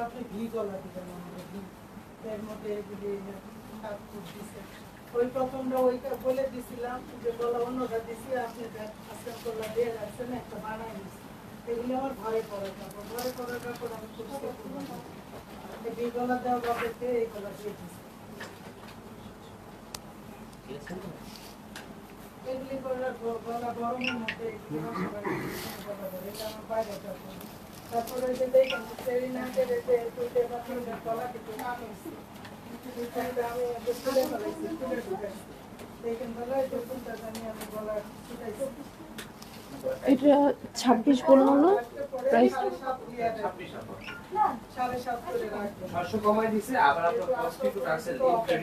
আপনি ঘি গলা দিবেন এর মধ্যে এগুলি ওই প্রথমটা ওইটা বলে দিছিলাম যে গলা অন্যটা দিছি আপনি আজকাল গলা দিয়ে রাখছেন একটা বানাই দিচ্ছি এগুলি আমার ঘরে করার কাপড় ঘরে করার কাপড় আমি খুব ঘি গলা দেওয়া বাপেতে এই গলা দিয়ে দিচ্ছি এগুলি গলা গরমের মধ্যে এটা আমার বাইরে কাপড় তারপরে যে দেখেন সেরিনাকে রেখে তুলতে পারছি গলা কিছু আমি তুলে ফেলাইছি তুলে ঢুকাইছি দেখেন গলা এই ফুলটা জানি আমি গলা ছুটাইছি এটা 26 বললাম না প্রাইস 7.5 করে রাখবেন 600 কমাই দিছে আবার আপনার কস্ট একটু রাখছেন 26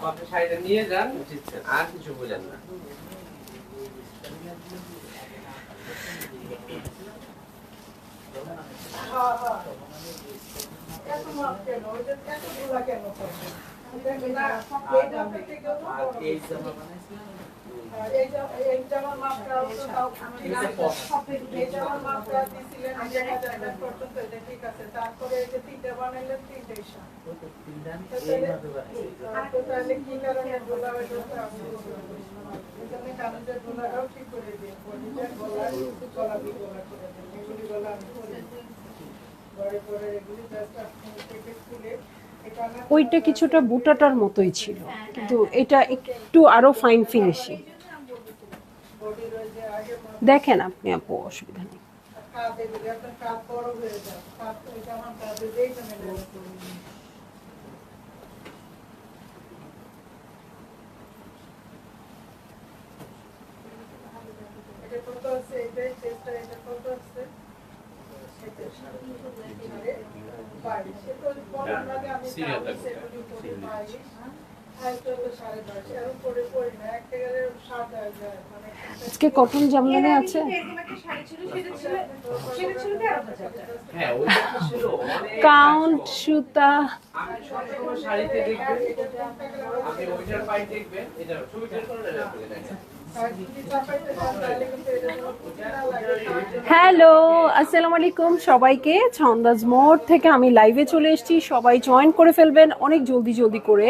আপনি শাড়িটা নিয়ে যান বুঝছেন আর কিছু বলেন না এত মাপ কেন ওইটা এত গুলা কেন করছেন এই জামার মাপটা এই জামার মাপটা দিছিলেন 1000 পর্যন্ত এটা ঠিক আছে তারপরে এই যে তিনটা বানাইলেন তিনটাই তাহলে কি কারণে গোলা হয়ে এখানে কানুদের গোলাটাও ঠিক করে দিয়ে গলা করে দেন এগুলি গলা আমি করে পরে এগুলি জাস্ট আপনি থেকে খুলে ওইটা কিছুটা বুটাটার মতোই ছিল কিন্তু এটা একটু আরো ফাইন ফিনিশিং দেখেন আপনি আপু অসুবিধা নেই আজকে কটন জামদানি আছে হ্যাঁ ওইটা তো ছিল কাউন্ট সুতা শাড়িতে দেখবেন আপনি ওইটার পাই দেখবেন এটা ছবিটা করে দেখেন হ্যালো আসসালামু আলাইকুম সবাইকে ছন্দাজ মোড় থেকে আমি লাইভে চলে এসেছি সবাই জয়েন করে ফেলবেন অনেক জলদি জলদি করে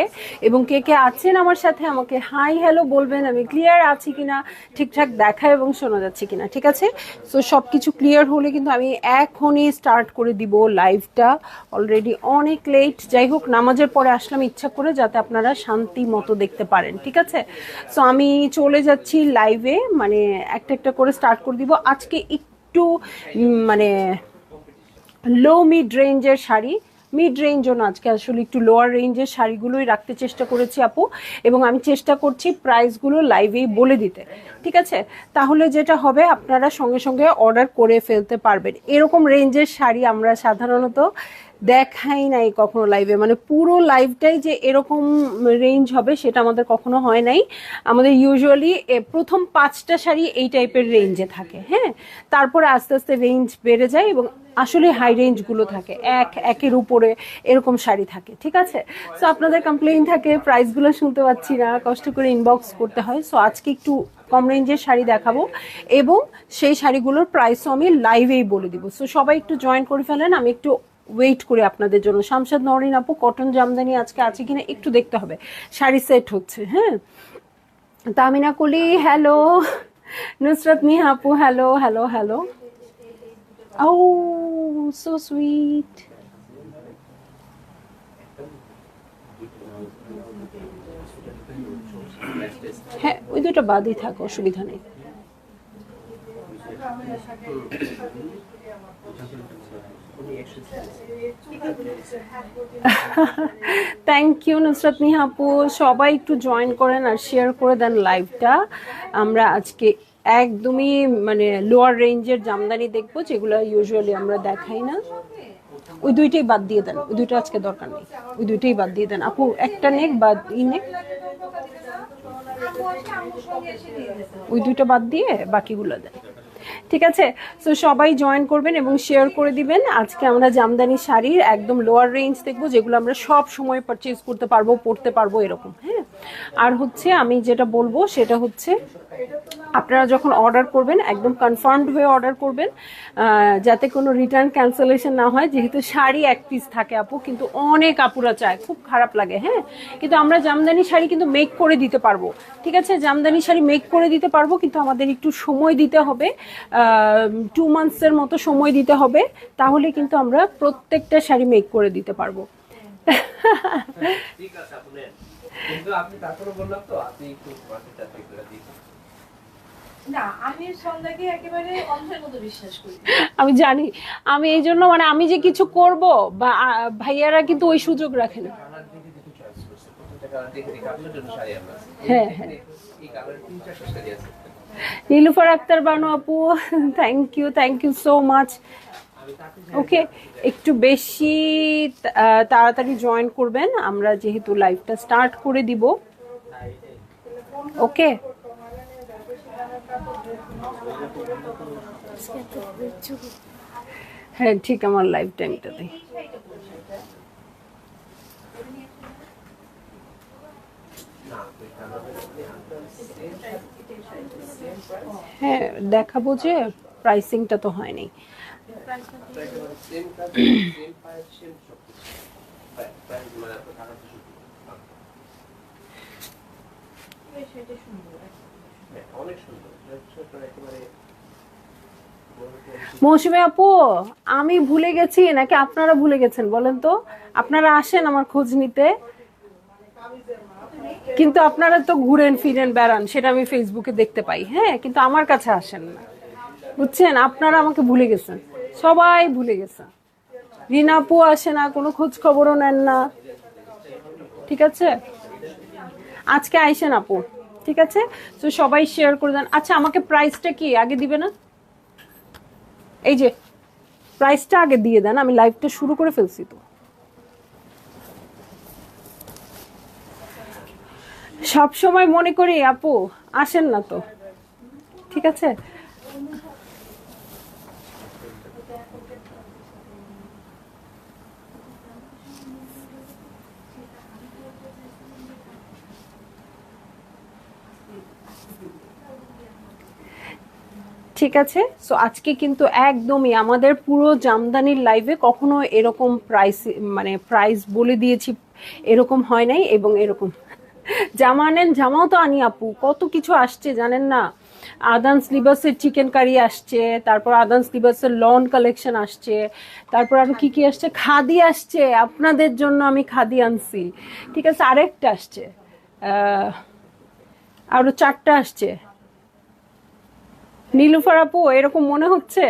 এবং কে কে আছেন আমার সাথে আমাকে হাই হ্যালো বলবেন আমি ক্লিয়ার আছি কিনা ঠিকঠাক দেখা এবং শোনা যাচ্ছে কিনা ঠিক আছে সো সব কিছু ক্লিয়ার হলে কিন্তু আমি এখনই স্টার্ট করে দিব লাইভটা অলরেডি অনেক লেট যাই হোক নামাজের পরে আসলাম ইচ্ছা করে যাতে আপনারা শান্তি মতো দেখতে পারেন ঠিক আছে সো আমি চলে যাচ্ছি লাইভে মানে একটা একটা করে স্টার্ট করে দিব আজকে একটু মানে লো মিড রেঞ্জের শাড়ি মিড রেঞ্জও না আজকে আসলে একটু লোয়ার রেঞ্জের শাড়িগুলোই রাখতে চেষ্টা করেছি আপু এবং আমি চেষ্টা করছি প্রাইসগুলো লাইভেই বলে দিতে ঠিক আছে তাহলে যেটা হবে আপনারা সঙ্গে সঙ্গে অর্ডার করে ফেলতে পারবেন এরকম রেঞ্জের শাড়ি আমরা সাধারণত দেখাই নাই কখনো লাইভে মানে পুরো লাইভটাই যে এরকম রেঞ্জ হবে সেটা আমাদের কখনো হয় নাই আমাদের ইউজুয়ালি প্রথম 5টা শাড়ি এই টাইপের রেঞ্জে থাকে হ্যাঁ তারপরে আস্তে আস্তে রেঞ্জ বেড়ে যায় এবং আসলে হাই রেঞ্জগুলো থাকে একের উপরে এরকম শাড়ি থাকে ঠিক আছে সো আপনাদের কমপ্লেইন থাকে প্রাইসগুলো শুনতে পাচ্ছি না কষ্ট করে ইনবক্স করতে হয় সো আজকে একটু কম রেঞ্জের শাড়ি দেখাবো এবং সেই শাড়িগুলোর প্রাইসও আমি লাইভেই বলে দিব সো সবাই একটু জয়েন করে ফেলেন আমি একটু ওয়েট করে আপনাদের জন্য শামশাদ নওরিন আপু কটন জামদানি আজকে আছে কিনা একটু দেখতে হবে শাড়ি সেট হচ্ছে হ্যাঁ তামিনা কলি হ্যালো নুসরাত মিহা আপু হ্যালো হ্যালো হ্যালো ও সো সুইট হ্যাঁ ওই দুটো বাদই থাক অসুবিধা নেই থ্যাংক ইউ নুসরাত মিহা আপু সবাই একটু জয়েন করেন আর শেয়ার করে দেন লাইভটা আমরা আজকে একদমই মানে লোয়ার রেঞ্জের জামদানি দেখবো যেগুলো ইউজুয়ালি আমরা দেখাই না ওই দুইটাই বাদ দিয়ে দেন ওই দুইটা আজকে দরকার নেই ওই দুইটাই বাদ দিয়ে দেন আপু একটা নেক বা নেক ওই দুইটা বাদ দিয়ে বাকিগুলো দেন ঠিক আছে, সো সবাই জয়েন করবেন এবং শেয়ার করে দিবেন। আজকে আমরা জামদানি শাড়ির একদম লোয়ার রেঞ্জ দেখবো, যেগুলো আমরা সব সময় পারচেজ করতে পারবো, পরতে পারবো এরকম। হ্যাঁ, আর হচ্ছে আমি যেটা বলবো সেটা হচ্ছে আপনারা যখন অর্ডার করবেন একদম কনফার্মড হয়ে অর্ডার করবেন, যাতে কোনো রিটার্ন ক্যান্সেলেশন না হয়। যেহেতু শাড়ি এক পিস থাকে আপু, কিন্তু অনেক আপুরা চায়, খুব খারাপ লাগে। হ্যাঁ, কিন্তু আমরা জামদানি শাড়ি কিন্তু মেক করে দিতে পারবো। ঠিক আছে, জামদানি শাড়ি মেক করে দিতে পারবো, কিন্তু আমাদের একটু সময় দিতে হবে, 2 মান্থসের মতো সময় দিতে হবে, তাহলে কিন্তু আমরা প্রত্যেকটা শাড়ি মেক করে দিতে পারবো। ঠিক আছে আপু নেন, কিন্তু আপনি তারপরে বললাম তো আপনি একটু মার্কেটটা চেক করে দিন। না, আমি সন্ধ্যাকে একেবারে অন্ধের মতো বিশ্বাস করি। আমি জানি, আমি এই জন্য মানে আমি যে কিছু করব বা ভাইয়ারা কিন্তু ওই সুযোগ রাখে না। কালার দেখে দেখে চয়েস করছে, প্রত্যেকটা কালার দেখে দেখে আপনার জন্য শাড়ি আমরা হ্যাঁ হ্যাঁ, এই কালারের 3-4টা শাড়ি আছে। নীলুফার আক্তার বানু আপু, থ্যাংক ইউ সো মাচ। আমি তাকে ওকে, একটু বেশি তাড়াতাড়ি জয়েন করবেন, আমরা যেহেতু লাইভটা স্টার্ট করে দিব। ওকে, হ্যাঁ ঠিক, আমার লাইভ টাইমটাতে হ্যাঁ দেখাবো যে প্রাইসিংটা তো হয়নি। সেম কাজ সেম প্রাইস সেম সব কিছু প্রাইস মানে টাকা তো শুধু সেটা সুন্দর, অনেক সুন্দর একেবারে। মৌসুমী আপু, আমি ভুলে গেছি নাকি আপনারা ভুলে গেছেন বলেন তো? আপনারা আসেন আমার খোঁজ নিতে, কিন্তু আপনারা তো ঘুরেন ফিরেন বেড়ান, সেটা আমি ফেসবুকে দেখতে পাই। হ্যাঁ, কিন্তু আমার কাছে আসেন না, বুঝছেন? আপনারা আমাকে ভুলে গেছেন, সবাই ভুলে গেছে। রিনা আপু আসে না, কোনো খোঁজ খবরও নেন না। ঠিক আছে, আজকে আইসেন আপু, ঠিক আছে? তো সবাই শেয়ার করে দেন। আচ্ছা, আমাকে প্রাইসটা কি আগে দিবে না? এই যে প্রাইসটা আগে দিয়ে দেন, আমি লাইভটা শুরু করে ফেলছি তো। সব সময় মনে করি আপু আসেন না তো, ঠিক আছে? ঠিক আছে, সো আজকে কিন্তু একদমই আমাদের পুরো জামদানির লাইভে কখনো এরকম মানে প্রাইস বলে দিয়েছি এরকম হয় নাই। এবং এরকম জামা নেন, জামাও তো আনি আপু, কত কিছু আসছে জানেন না। আদান্স লিবাসের চিকেন কারি আসছে, তারপর আদান্স লিবাসের লন কালেকশন আসছে, তারপর আরো কি কি আসছে, খাদি আসছে, আপনাদের জন্য আমি খাদি আনছি। ঠিক আছে, আরেকটা আসছে, আরো 4টা আসছে। নীলুফার আপু, এরকম মনে হচ্ছে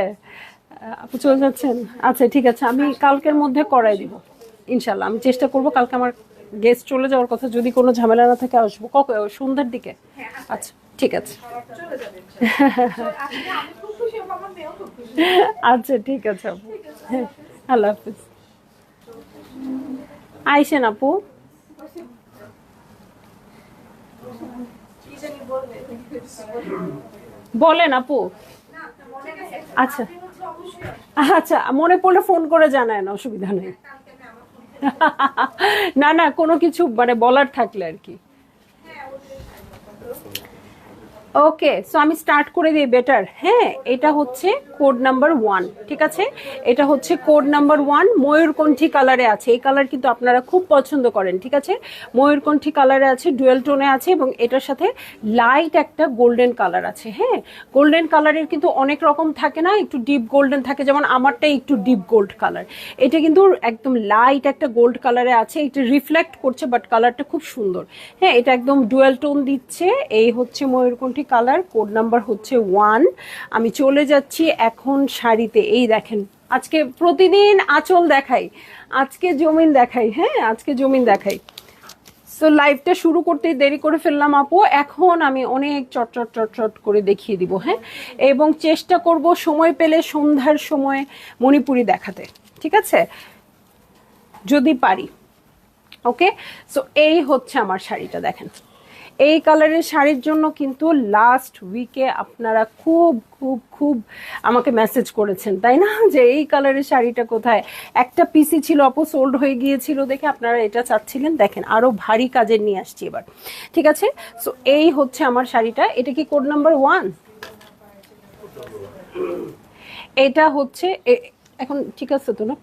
আপু চলে যাচ্ছেন? আচ্ছা ঠিক আছে, আমি কালকের মধ্যে করাই দিব ইনশাল্লাহ। আমি চেষ্টা করব কালকে আমার গেস্ট চলে যাওয়ার কথা, যদি কোনো ঝামেলা না থাকে আসবো সন্ধ্যার দিকে। আচ্ছা ঠিক আছে, আচ্ছা ঠিক আছে আপু, হ্যাঁ আল্লাহ হাফিজ। আইসেন আপু। বলেন আপু। আচ্ছা আচ্ছা, মনে পড়লে ফোন করে জানায় না, অসুবিধা নেই। না না, কোনো কিছু মানে বলার থাকলে আর কি। ওকে, সো আমি স্টার্ট করে দিই বেটার। হ্যাঁ, এটা হচ্ছে কোড নাম্বার 1, ঠিক আছে? এটা হচ্ছে কোড নাম্বার 1, ময়ূরকণ্ঠী কালারে আছে। এই কালার কিন্তু আপনারা খুব পছন্দ করেন, ঠিক আছে? ময়ূরকণ্ঠী কালারে আছে, ডুয়েল টোনে আছে, এবং এটার সাথে লাইট একটা গোল্ডেন কালার আছে। হ্যাঁ, গোল্ডেন কালারের কিন্তু অনেক রকম থাকে না, একটু ডিপ গোল্ডেন থাকে, যেমন আমারটাই একটু ডিপ গোল্ড কালার। এটা কিন্তু একদম লাইট একটা গোল্ড কালারে আছে, এটা রিফ্লেক্ট করছে, বাট কালারটা খুব সুন্দর। হ্যাঁ, এটা একদম ডুয়েল টোন দিচ্ছে। এই হচ্ছে ময়ূরকণ্ঠী কালার, কোড নাম্বার হচ্ছে 1। আমি চলে যাচ্ছি এখন শাড়িতে। এই দেখেন, আজকে প্রতিদিন আঁচল দেখাই, আজকে জমিন দেখাই। হ্যাঁ, আজকে জমিন দেখাই। সো লাইভটা শুরু করতেই দেরি করে ফেললাম আপু, এখন আমি অনেক চট করে দেখিয়ে দিব। হ্যাঁ, এবং চেষ্টা করব সময় পেলে সন্ধ্যার সময় মণিপুরি দেখাতে, ঠিক আছে, যদি পারি। ওকে, সো এই হচ্ছে আমার শাড়িটা, দেখেন এই কালারের শাড়ির জন্য কিন্তু লাস্ট উইকে আপনারা খুব খুব খুব আমাকে মেসেজ করেছেন, তাই না, যে এই কালারের শাড়িটা কোথায়। একটা পিসি ছিল আপু, সোল্ড হয়ে গিয়েছিল দেখে আপনারা এটা চাচ্ছিলেন। দেখেন আরো ভারী কাজের নিয়ে আসছি এবার, ঠিক আছে। সো এই হচ্ছে আমার শাড়িটা। এটা কি কোড নাম্বার 1? এটা হচ্ছে এখন ঠিক আছে তো না?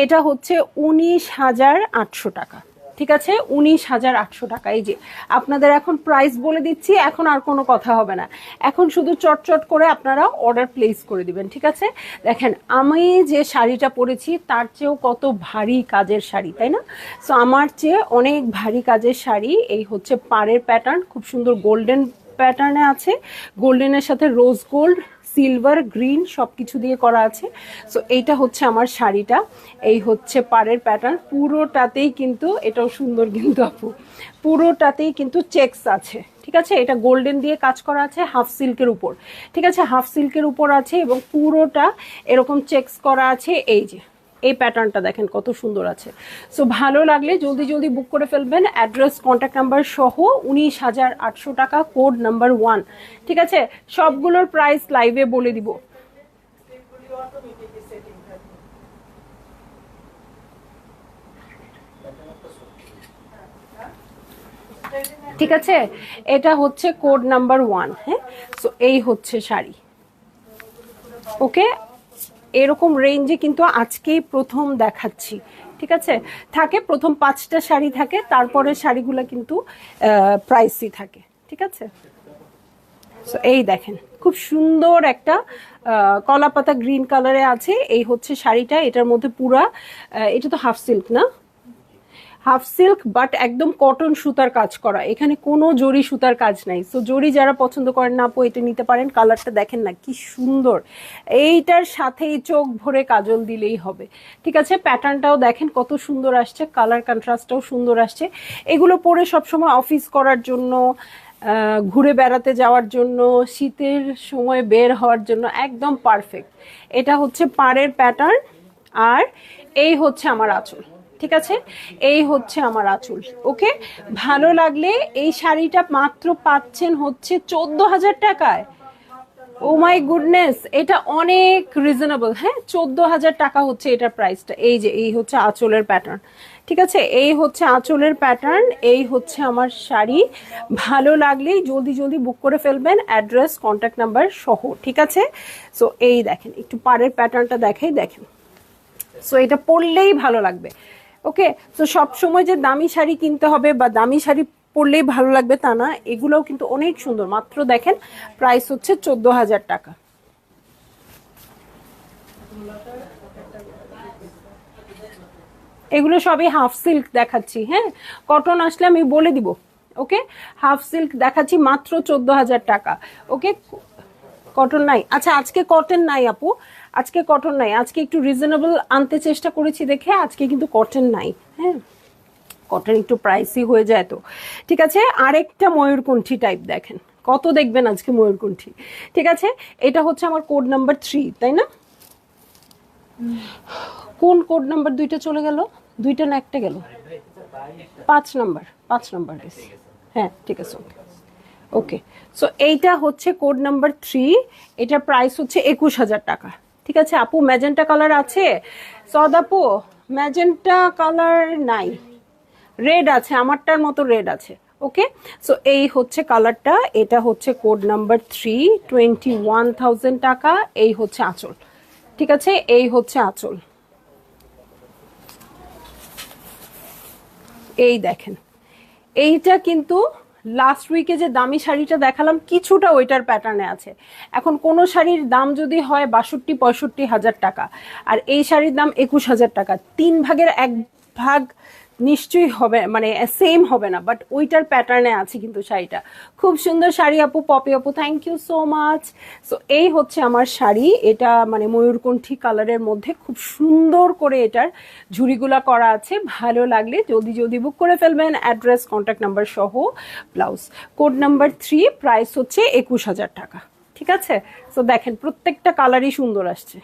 এটা হচ্ছে 19,800 টাকা, ঠিক আছে, 19,800 টাকা। এই যে আপনাদের এখন প্রাইস বলে দিচ্ছি, এখন আর কোনো কথা হবে না, এখন শুধু চটচট করে আপনারা অর্ডার প্লেস করে দিবেন, ঠিক আছে। দেখেন আমি যে শাড়িটা পরেছি তার চেয়েও কত ভারী কাজের শাড়ি, তাই না? সো আমার চেয়ে অনেক ভারী কাজের শাড়ি। এই হচ্ছে পাড়ের প্যাটার্ন, খুব সুন্দর গোল্ডেন প্যাটার্নে আছে, গোল্ডেনের সাথে রোজ গোল্ড, সিলভার, গ্রিন সব কিছু দিয়ে করা আছে। সো এইটা হচ্ছে আমার শাড়িটা, এই হচ্ছে পাড়ের প্যাটার্ন, পুরোটাতেই কিন্তু, এটাও সুন্দর কিন্তু আপু, পুরোটাতেই কিন্তু চেকস আছে, ঠিক আছে। এটা গোল্ডেন দিয়ে কাজ করা আছে, হাফ সিল্কের উপর, ঠিক আছে, হাফ সিল্কের উপর আছে এবং পুরোটা এরকম চেকস করা আছে। এই যে এই প্যাটার্নটা দেখেন কত সুন্দর আছে। সো ভালো লাগলে জলদি জলদি বুক করে ফেলবেন, অ্যাড্রেস কন্ট্যাক্ট নাম্বার সহ। 19,800 টাকা, কোড নাম্বার 1, ঠিক আছে। সবগুলোর প্রাইস লাইভে বলে দিব। ঠিক আছে, এটা হচ্ছে কোড নাম্বার 1। হ্যাঁ, সো এই হচ্ছে শাড়ি, ওকে। এরকম রেঞ্জে কিন্তু আজকেই প্রথম দেখাচ্ছি, ঠিক আছে। থাকে প্রথম 5টা শাড়ি থাকে, তারপরে শাড়িগুলো কিন্তু প্রাইসই থাকে, ঠিক আছে। সো এই দেখেন খুব সুন্দর একটা কলা পাতা গ্রিন কালারে আছে, এই হচ্ছে শাড়িটা। এটার মধ্যে পুরা, এটা তো হাফ সিল্ক না, হাফ সিল্ক বাট একদম কটন সুতার কাজ করা, এখানে কোনো জরি সুতার কাজ নাই। সো জরি যারা পছন্দ করেন না আপু এটা নিতে পারেন। কালারটা দেখেন না কি সুন্দর, এইটার সাথেই চোখ ভরে কাজল দিলেই হবে, ঠিক আছে। প্যাটার্নটাও দেখেন কত সুন্দর আসছে, কালার কন্ট্রাস্টটাও সুন্দর আসছে। এগুলো পরে সবসময় অফিস করার জন্য, ঘুরে বেড়াতে যাওয়ার জন্য, শীতের সময় বের হওয়ার জন্য একদম পারফেক্ট। এটা হচ্ছে পাড়ের প্যাটার্ন, আর এই হচ্ছে আমার আঁচল, ঠিক আছে, এই হচ্ছে আমার আঁচল, ওকে। ভালো লাগলে এই শাড়িটা মাত্র পাচ্ছেন হচ্ছে 14,000 টাকায়। ও মাই গুডনেস, এটা অনেক রিজনেবল। হ্যাঁ, 14,000 টাকা হচ্ছে এটার প্রাইসটা। এই যে এই হচ্ছে আঁচলের প্যাটার্ন, ঠিক আছে, এই হচ্ছে আঁচলের প্যাটার্ন, এই হচ্ছে আমার শাড়ি। ভালো লাগলেই জলদি জলদি বুক করে ফেলবেন, অ্যাড্রেস কন্ট্যাক্ট নাম্বার সহ, ঠিক আছে। সো এই দেখেন একটু পাড়ের প্যাটার্নটা দেখাই, দেখেন। সো এটা পরলেই ভালো লাগবে, ওকে। তো সব সময় যে দামি শাড়ি কিনতে হবে বা দামি শাড়ি পরলেই ভালো লাগবে তা না, এগুলোও কিন্তু অনেক সুন্দর। মাত্র দেখেন প্রাইস হচ্ছে 14,000 টাকা। এগুলো সবই হাফ সিল্ক দেখাচ্ছি, হ্যাঁ, কটন আসলে আমি বলে দিব, ওকে। হাফ সিল্ক দেখাচ্ছি মাত্র 14,000 টাকা, ওকে। কটন নাই, আচ্ছা আজকে কটন নাই আপু, আজকে কটন নাই, আজকে একটু রিজনেবল আনতে চেষ্টা করেছি দেখে আজকে কিন্তু কটন নাই। হ্যাঁ, কটন একটু প্রাইসি হয়ে যায় তো, ঠিক আছে। আরেকটা ময়ূরকণ্ঠী টাইপ দেখেন, কত দেখবেন আজকে ময়ূরকণ্ঠী, ঠিক আছে। এটা হচ্ছে আমার কোড নাম্বার 3, তাই না? কোন কোড নাম্বার? 2টা চলে গেল, 2টা না একটা গেল, 5 নাম্বার, 5 নাম্বার গেছে। হ্যাঁ ঠিক আছে, ওকে ওকে। সো এইটা হচ্ছে কোড নাম্বার 3, এটার প্রাইস হচ্ছে 21,000 টাকা, ঠিক আছে। আপু ম্যাজেন্টা কালার আছে? সদ আপু ম্যাজেন্টা কালার নাই, রেড আছে, আমারটার মতো রেড আছে, ওকে। সো এই হচ্ছে কালারটা, এটা হচ্ছে কোড নাম্বার 3, 21,000 টাকা। এই হচ্ছে আঁচল, ঠিক আছে, এই হচ্ছে আঁচল। এই দেখেন, এইটা কিন্তু লাস্ট উইকে যে দামি শাড়িটা দেখালাম কিছুটা ওইটার প্যাটার্নে আছে। এখন কোনো শাড়ির দাম যদি হয় 62-65,000 টাকা, আর এই শাড়ির দাম 21,000 টাকা, 3 ভাগের 1 ভাগ নিশ্চয়ই হবে, মানে সেম হবে না, বাট ওইটার প্যাটার্নে আছে কিন্তু শাড়িটা। খুব সুন্দর শাড়ি আপু, পপি আপু, thank you so much. So এই হচ্ছে আমার শাড়ি, এটা মানে ময়ূরকণ্ঠী কালারের মধ্যে খুব সুন্দর করে এটার ঝুড়িগুলা করা আছে। ভালো লাগলে জলদি জলদি বুক করে ফেলবেন, অ্যাড্রেস কন্ট্যাক্ট নাম্বার সহ, ব্লাউজ। কোড নাম্বার 3, প্রাইস হচ্ছে 21,000 টাকা, ঠিক আছে। সো দেখেন প্রত্যেকটা কালারই সুন্দর আসছে,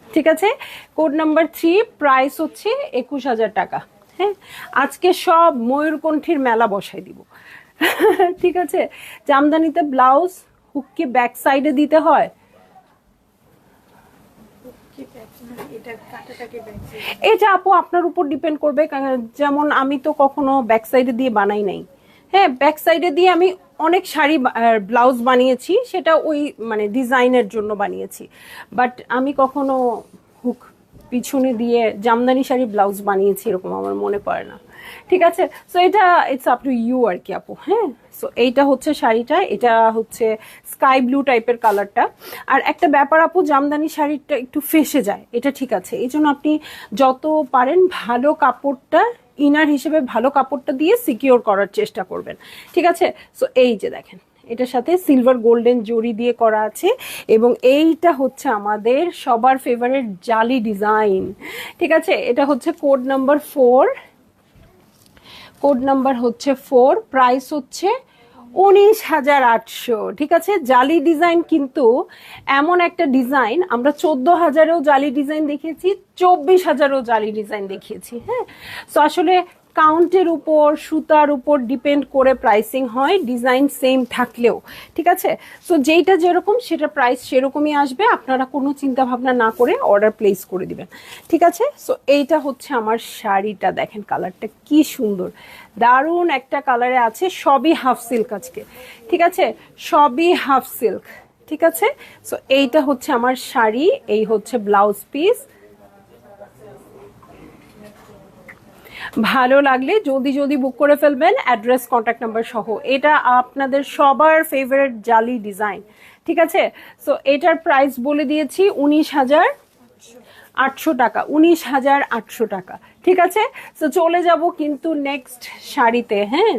ঠিক আছে। কোড নাম্বার 3, প্রাইস হচ্ছে 21,000 টাকা। হ্যাঁ, আজকে সব ময়ূরকণ্ঠীর মেলা বসাই দিব। ঠিক আছে, জামদানিতে ব্লাউজ হুক কি ব্যাক সাইডে দিতে হয়? এটা আপু আপনার উপর ডিপেন্ড করবে, যেমন আমি তো কখনো ব্যাক সাইডে দিয়ে বানাই নাই। হ্যাঁ, ব্যাক সাইডে দিয়ে আমি অনেক শাড়ি ব্লাউজ বানিয়েছি, সেটা ওই মানে ডিজাইনের জন্য বানিয়েছি, বাট আমি কখনো হুক পিছনে দিয়ে জামদানি শাড়ি ব্লাউজ বানিয়েছি এরকম আমার মনে পড়ে না। ঠিক আছে, সো এটা ইটস আপ টু ইউ আর কি আপু। হ্যাঁ, সো এইটা হচ্ছে শাড়িটা, এটা হচ্ছে স্কাই ব্লু টাইপের কালারটা। আর একটা ব্যাপার আপু, জামদানি শাড়িটা একটু ফেসে যায়, এটা ঠিক আছে, এই জন্য আপনি যত পারেন ভালো কাপড়টা ইনার হিসেবে ভালো কাপড়টা দিয়ে সিকিউর করার চেষ্টা করবেন। ঠিক আছে, সো এই যে দেখেন এটার সাথে সিলভার গোল্ডেন জরি দিয়ে করা আছে, এবং এইটা হচ্ছে আমাদের সবার ফেভারিট জালি ডিজাইন। ঠিক আছে, এটা হচ্ছে কোড নাম্বার 4, কোড নাম্বার হচ্ছে 4, প্রাইস হচ্ছে 19,800। ঠিক আছে, জালি ডিজাইন কিন্তু এমন একটা ডিজাইন, আমরা 14,000-এও জালি ডিজাইন দেখিয়েছি, 24,000-এও জালি ডিজাইন দেখিয়েছি। হ্যাঁ, সো আসলে কাউন্টের উপর সুতার উপর ডিপেন্ড করে প্রাইসিং হয়, ডিজাইন সেম থাকলেও। ঠিক আছে, সো যেইটা যেরকম সেটা প্রাইস সেরকমই আসবে, আপনারা কোনো চিন্তা ভাবনা না করে অর্ডার প্লেস করে দিবেন। ঠিক আছে, সো এইটা হচ্ছে আমার শাড়িটা, দেখেন কালারটা কি সুন্দর, দারুণ একটা কালারে আছে, সবই হাফ সিল্ক আজকে। ঠিক আছে, সবই হাফ সিল্ক। ঠিক আছে, সো এইটা হচ্ছে আমার শাড়ি, এই হচ্ছে ব্লাউজ পিস। ভালো লাগলে জলদি জলদি বুক করে ফেলবেন, অ্যাড্রেস কন্ট্যাক্ট নাম্বার সহ। এটা আপনাদের সবার ফেভারিট জালি ডিজাইন। ঠিক আছে, সো এটার প্রাইস বলে দিয়েছি 19,800 টাকা, 19,800 টাকা। ঠিক আছে, সো চলে যাব কিন্তু নেক্সট শাড়িতে। হ্যাঁ,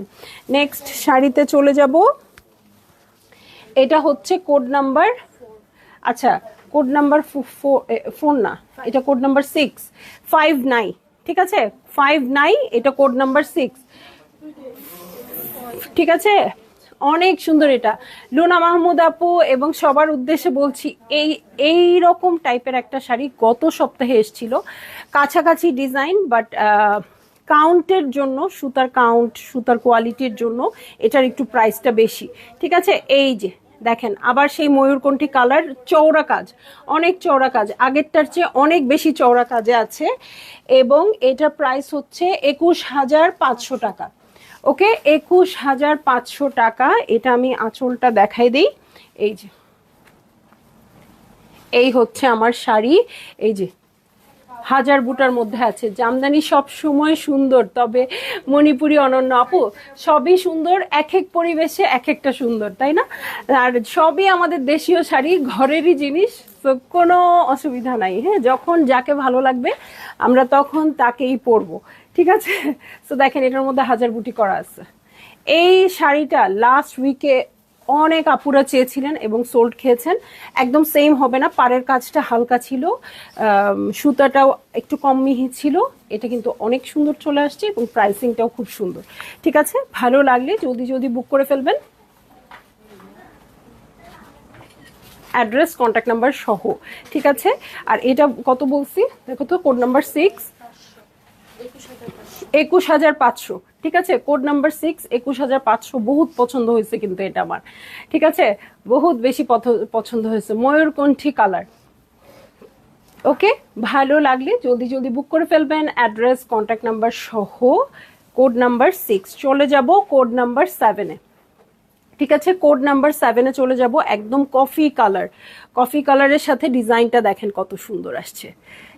নেক্সট শাড়িতে চলে যাব। এটা হচ্ছে কোড নাম্বার, আচ্ছা কোড নাম্বার 4 না, এটা কোড নাম্বার 6, 5-9। ঠিক আছে, 5-9, এটা কোড নাম্বার 6। ঠিক আছে, অনেক সুন্দর এটা। লুনা মাহমুদ আপু এবং সবার উদ্দেশ্যে বলছি, এই রকম টাইপের একটা শাড়ি গত সপ্তাহে এসেছিল, কাছাকাছি ডিজাইন, বাট কাউন্টের জন্য, সুতার কাউন্ট সুতার কোয়ালিটির জন্য এটার একটু প্রাইসটা বেশি। ঠিক আছে, এই যে দেখেন আবার সেই ময়ূরকণ্ঠী কালার, চওড়া কাজ, অনেক চওড়া কাজ, আগেরটার চেয়ে অনেক বেশি চওড়া কাজে আছে, এবং এটার প্রাইস হচ্ছে 21,500 টাকা। ওকে, 21,500 টাকা। এটা আমি আঁচলটা দেখাই দিই, এই যে এই হচ্ছে আমার শাড়ি, এই যে হাজার বুটার মধ্যে আছে। জামদানি সব সময় সুন্দর, তবে মণিপুরি অনন্য আপু সবই সুন্দর, এক এক পরিবেশে এক একটা সুন্দর, তাই না? আর সবই আমাদের দেশীয় শাড়ি, ঘরেরই জিনিস, তো কোনো অসুবিধা নাই। হ্যাঁ, যখন যাকে ভালো লাগবে আমরা তখন তাকেই পরবো। ঠিক আছে, তো দেখেন এটার মধ্যে হাজার বুটি করা আছে। এই শাড়িটা লাস্ট উইকে অনেক আপুরা চেয়েছিলেন এবং সোল্ড খেয়েছেন। একদম সেম হবে না, পাড়ের কাজটা হালকা ছিল, সুতাটাও একটু কম মিহি ছিল, এটা কিন্তু অনেক সুন্দর চলে আসছে এবং প্রাইসিংটাও খুব সুন্দর। ঠিক আছে, ভালো লাগলে জলদি জলদি বুক করে ফেলবেন, অ্যাড্রেস কন্ট্যাক্ট নাম্বার সহ। ঠিক আছে, আর এটা কত বলছি দেখো তো, কোড নাম্বার 6, 21,500। ঠিক আছে, কোড নাম্বার 6, 21,500। বহুত পছন্দ হয়েছে কিন্তু এটা আমার। ঠিক আছে, বহুত বেশি পছন্দ হয়েছে, ময়ূরকণ্ঠী কালার। ওকে, ভালো লাগলে জলদি জলদি বুক করে ফেলবেন, অ্যাড্রেস কন্ট্যাক্ট নাম্বার সহ। কোড নাম্বার 6, চলে যাব কোড নাম্বার 7-এ। ঠিক আছে, কোড নাম্বার 7-এ চলে যাব। একদম কফি কালার, কফি কালারের সাথে ডিজাইনটা দেখেন কত সুন্দর আসছে।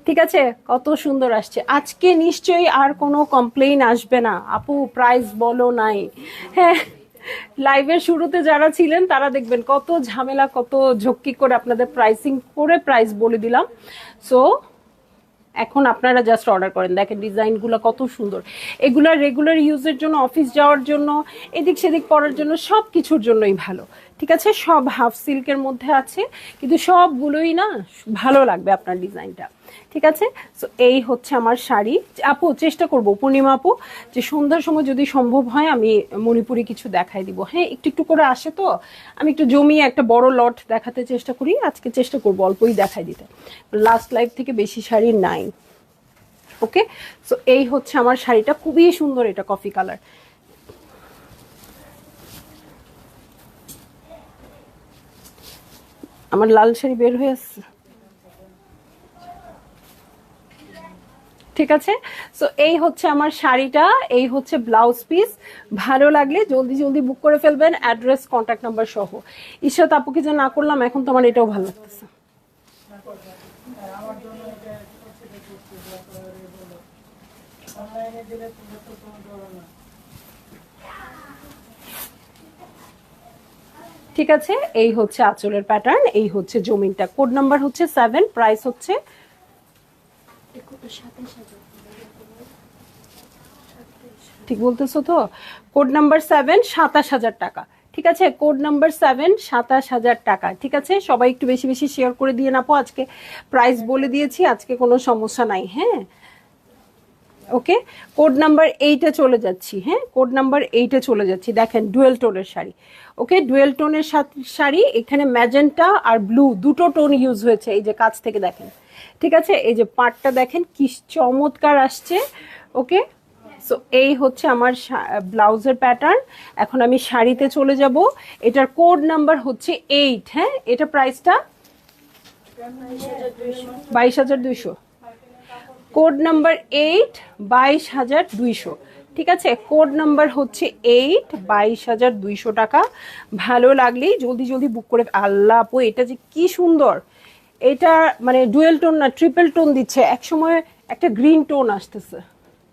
ঠিক আছে, কত সুন্দর আসছে। আজকে নিশ্চয়ই আর কোনো কমপ্লেইন আসবে না আপু, প্রাইস বলো নাই। হ্যাঁ, লাইভের শুরুতে যারা ছিলেন তারা দেখবেন কত ঝামেলা, কত ঝক্কি করে আপনাদের প্রাইসিং করে প্রাইস বলে দিলাম। সো এখন আপনারা জাস্ট অর্ডার করেন। দেখেন ডিজাইনগুলো কত সুন্দর, এগুলা রেগুলার ইউজের জন্য, অফিস যাওয়ার জন্য, এদিক সেদিক পরার জন্য, সব কিছুর জন্যই ভালো। ঠিক আছে, সব হাফ সিল্কের মধ্যে আছে, কিন্তু সবগুলোই না ভালো লাগবে আপনার ডিজাইনটা। ঠিক আছে, সো এই হচ্ছে আমার শাড়ি। আপু চেষ্টা করব পূর্ণিমা আপু, যে সন্ধ্যার সময় যদি সম্ভব হয় আমি মণিপুরি কিছু দেখাই দিব। হ্যাঁ, একটু একটু করে আসে তো, আমি একটু জমিয়ে একটা বড় লট দেখাতে চেষ্টা করি। আজকে চেষ্টা করব অল্পই দেখাই দিতে, লাস্ট লাইভ থেকে বেশি শাড়ি নাই। ওকে, সো এই হচ্ছে আমার শাড়িটা, খুবই সুন্দর, এটা কফি কালার। আমার লাল শাড়ি বের হয়ে আসছে, ঠিক আছে। সো এই হচ্ছে আমার শাড়িটা, এই হচ্ছে ব্লাউজ পিস। ভালো লাগলে জলদি জলদি বুক করে ফেলবেন, অ্যাড্রেস কন্ট্যাক্ট নাম্বার সহ। ঈশ্বর আপুকে যে না করলাম, এখন তো আমার এটাও ভালো লাগতেছে। আমার জন্য এটা হচ্ছে অনলাইনে দিলে তো কোনো ধরো না। ঠিক আছে, এই হচ্ছে আঁচলের প্যাটার্ন, এই হচ্ছে জমিনটা। কোড নাম্বার হচ্ছে 7, প্রাইস হচ্ছে ঠিক বলতেছো তো? কোড নাম্বার 7, 27,000 টাকা। ঠিক আছে, কোড নাম্বার 7, 27,000 টাকা। ঠিক আছে, সবাই একটু বেশি বেশি শেয়ার করে দিয়ে নাপো। আজকে প্রাইস বলে দিয়েছি, আজকে কোনো সমস্যা নাই। হ্যাঁ, ওকে, কোড নাম্বার 8-এ চলে যাচ্ছি। হ্যাঁ, কোড নাম্বার 8-এ চলে যাচ্ছি। দেখেন ডুয়েল টোনের শাড়ি। ওকে, ডুয়েল টোনের শাড়ি, এখানে ম্যাজেন্টা আর ব্লু দুটো টোন ইউজ হয়েছে। এই যে কাছ থেকে দেখেন, ঠিক আছে, এই যে পাটটা দেখেন কি চমৎকার আসছে। ওকে, সো এই হচ্ছে আমার ব্লাউজের প্যাটার্ন। এখন আমি শাড়িতে চলে যাব। এটার কোড নাম্বার হচ্ছে 8। হ্যাঁ, এটা প্রাইসটা 22,200। Code number 8, 22,200। ঠিক আছে, কোড নাম্বার হচ্ছে 8, 22,200 টাকা। ভালো লাগলেই জলদি জলদি বুক করে। আল্লাহ আপু, এটা যে কি সুন্দর! এটা মানে ডুয়েল টোন না, ট্রিপল টোন দিচ্ছে। এক সময় একটা গ্রিন টোন আসতেছে,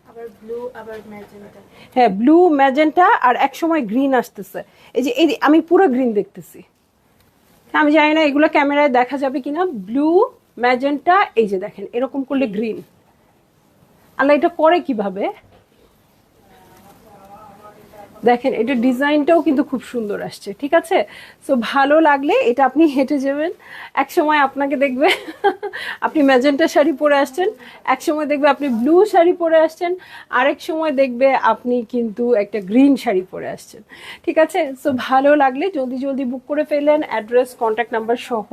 আবার ব্লু, আবার ম্যাজেন্টা। হ্যাঁ, ব্লু ম্যাজেন্টা, আর এক সময় গ্রিন আসতেছে। এই যে এই আমি পুরো গ্রিন দেখতেছি। আমি জানি না এগুলো ক্যামেরায় দেখা যাবে কিনা। ব্লু ম্যাজেন্টা, এই যে দেখেন এরকম করলে গ্রিন। আল্লাহ, এটা করে কিভাবে? দেখেন, এটা ডিজাইনটাও কিন্তু খুব সুন্দর আসছে। ঠিক আছে, সো ভালো লাগলে এটা আপনি হেঁটে যাবেন। এক সময় আপনাকে দেখবে আপনি ম্যাজেন্টা শাড়ি পরে আসছেন, এক সময় দেখবে আপনি ব্লু শাড়ি পরে আসছেন, আরেক সময় দেখবে আপনি কিন্তু একটা গ্রিন শাড়ি পরে আসছেন। ঠিক আছে, সো ভালো লাগলে জলদি জলদি বুক করে ফেলেন, অ্যাড্রেস কন্ট্যাক্ট নাম্বার সহ।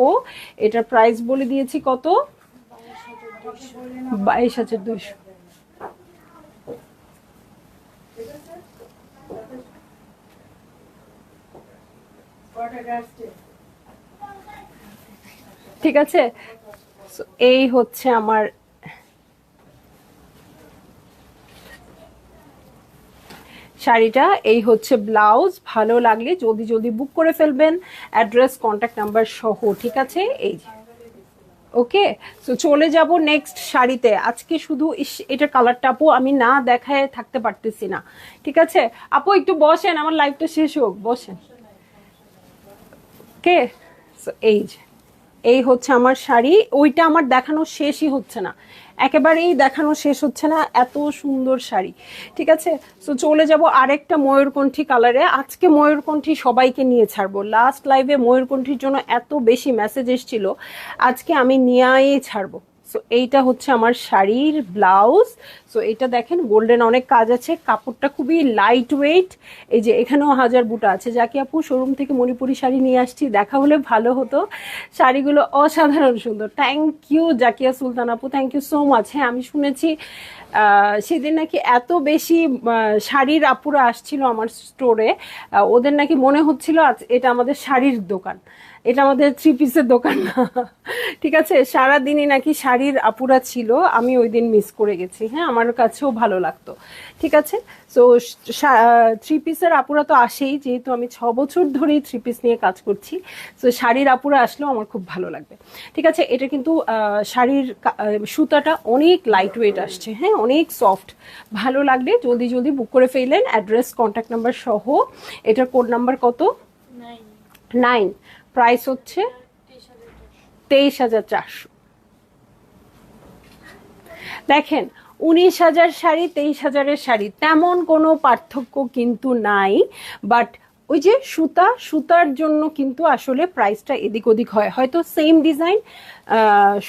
এটার প্রাইস বলে দিয়েছি কত, 22,200। ঠিক আছে, এই হচ্ছে আমার শাড়িটা, এই হচ্ছে ব্লাউজ। ভালো লাগলে জলদি জলদি বুক করে ফেলবেন, অ্যাড্রেস কন্ট্যাক্ট নাম্বার সহ। ঠিক আছে, এই যে ওকে, সো চলে যাব নেক্সট শাড়িতে। আজকে শুধু এটা কালারটা আপু আমি না দেখায় থাকতে পারতেছি না। ঠিক আছে আপু, একটু বসেন, আমার লাইফটা শেষ হোক, বসেন। ওকে, সো এই হচ্ছে আমার শাড়ি। ওইটা আমার দেখানো শেষই হচ্ছে না, একেবারেই দেখানো শেষ হচ্ছে না, এত সুন্দর শাড়ি। ঠিক আছে, সো চলে যাব আরেকটা ময়ূরকণ্ঠী কালারে। আজকে ময়ূরকণ্ঠী সবাইকে নিয়ে ছাড়বো। লাস্ট লাইভে ময়ূরকণ্ঠীর জন্য এত বেশি মেসেজ এসেছিল, আজকে আমি নিয়েই ছাড়বো। সো এইটা হচ্ছে আমার শাড়ির ব্লাউজ। সো এটা দেখেন গোল্ডেন অনেক কাজ আছে, কাপড়টা খুবই লাইট ওয়েট। এই যে এখানেও হাজার বুটা আছে। জাকি আপু, শোরুম থেকে মণিপুরি শাড়ি নিয়ে আসছি, দেখা হলে ভালো হতো। শাড়িগুলো অসাধারণ সুন্দর। থ্যাংক ইউ জাকিয়া সুলতান আপু, থ্যাংক ইউ সো মাচ। হ্যাঁ, আমি শুনেছি সেদিন নাকি এত বেশি শাড়ির আপুরা আসছিল আমার স্টোরে, ওদের নাকি মনে হচ্ছিল এটা আমাদের শাড়ির দোকান, এটা আমাদের 3 পিসের দোকান না। ঠিক আছে, সারাদিনই নাকি শাড়ির আপুরা ছিল, আমি ওই দিন মিস করে গেছি। হ্যাঁ, আমার কাছেও ভালো লাগতো। ঠিক আছে, সো 3 পিসের আপুরা তো আসেই, যেহেতু আমি 6 বছর ধরেই 3 পিস নিয়ে কাজ করছি। সো শাড়ির আপুরা আসলেও আমার খুব ভালো লাগবে। ঠিক আছে, এটা কিন্তু শাড়ির সুতাটা অনেক লাইট ওয়েট আসছে। হ্যাঁ, অনেক সফট। ভালো লাগলে জলদি জলদি বুক করে ফেললেন, অ্যাড্রেস কন্ট্যাক্ট নাম্বার সহ। এটার কোড নাম্বার কত? 9। প্রাইস হচ্ছে 23,400। দেখেন, 19,000 শাড়ি, 23,000-এর শাড়ি, তেমন কোনো পার্থক্য কিন্তু নাই। বাট ওই যে সুতার জন্য কিন্তু আসলে প্রাইসটা এদিক ওদিক হয়। হয়তো সেম ডিজাইন,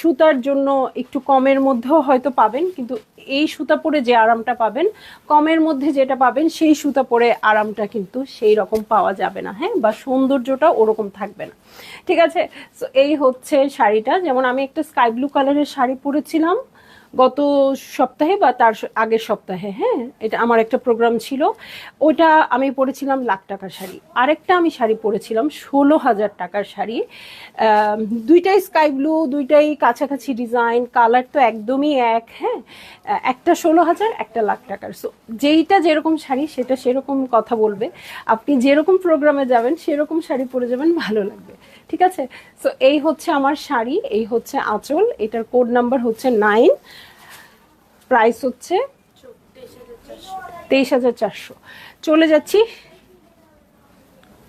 সুতার জন্য একটু কমের মধ্যেও হয়তো পাবেন, কিন্তু এই সুতা পরে যে আরামটা পাবেন, কমের মধ্যে যেটা পাবেন সেই সুতা পরে আরামটা কিন্তু সেই রকম পাওয়া যাবে না। হ্যাঁ, বা সৌন্দর্যটা ওরকম থাকবে না। ঠিক আছে, সো এই হচ্ছে শাড়িটা। যেমন আমি একটা স্কাই ব্লু কালারের শাড়ি পরেছিলাম, গত সপ্তাহে বা তার আগের সপ্তাহে, হ্যাঁ, এটা আমার একটা প্রোগ্রাম ছিল, ওইটা আমি পরেছিলাম লাখ টাকার শাড়ি। আরেকটা আমি শাড়ি পরেছিলাম 16,000 টাকার শাড়ি। দুইটাই স্কাই ব্লু, দুইটাই কাছাকাছি ডিজাইন, কালার তো একদমই এক, হ্যাঁ, একটা 16,000, একটা লাখ টাকার। সো যেইটা যেরকম শাড়ি সেটা সেরকম কথা বলবে, আপনি যেরকম প্রোগ্রামে যাবেন সেরকম শাড়ি পরে যাবেন, ভালো লাগবে, ঠিক আছে? সো এই হচ্ছে আমার শাড়ি, এই হচ্ছে আঁচল, এটার কোড নাম্বার হচ্ছে 9, প্রাইস হচ্ছে 23,400। চলে যাচ্ছি